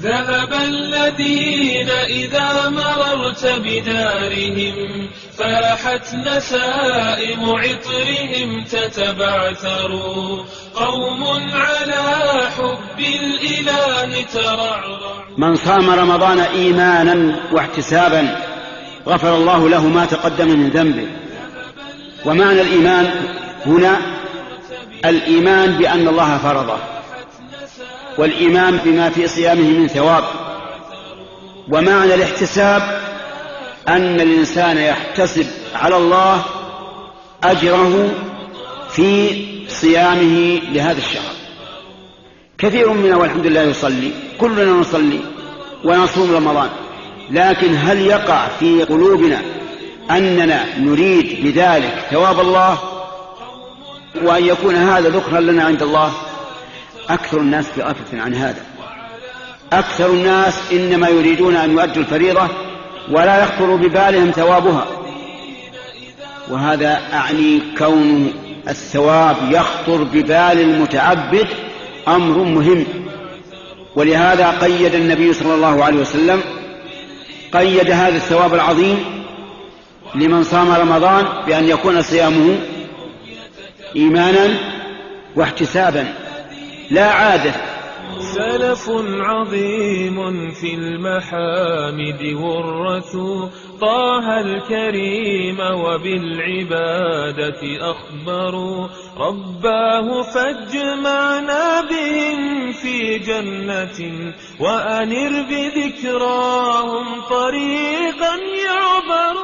ذهب الذين إذا مررت بدارهم فاحت نسائم عطرهم تتبعثر. قوم على حب الإله ترعرع. من صام رمضان إيمانا واحتسابا غفر الله له ما تقدم من ذنبه. ومعنى الإيمان هنا الإيمان بأن الله فرضه، والإيمان بما في صيامه من ثواب. ومعنى الاحتساب أن الإنسان يحتسب على الله أجره في صيامه لهذا الشهر. كثير منا والحمد لله يصلي، كلنا نصلي ونصوم رمضان، لكن هل يقع في قلوبنا أننا نريد بذلك ثواب الله وأن يكون هذا ذكرا لنا عند الله؟ أكثر الناس في غفلة عن هذا. أكثر الناس إنما يريدون أن يؤدوا الفريضة ولا يخطر ببالهم ثوابها، وهذا أعني كون الثواب يخطر ببال المتعبد أمر مهم. ولهذا قيد النبي صلى الله عليه وسلم قيد هذا الثواب العظيم لمن صام رمضان بأن يكون صيامه إيمانا واحتسابا لا عادة. سلف عظيم في المحامد ورثوا طه الكريم وبالعبادة أخبروا. رباه فاجمعنا بهم في جنة وأنر بذكراهم طريقا يعبر.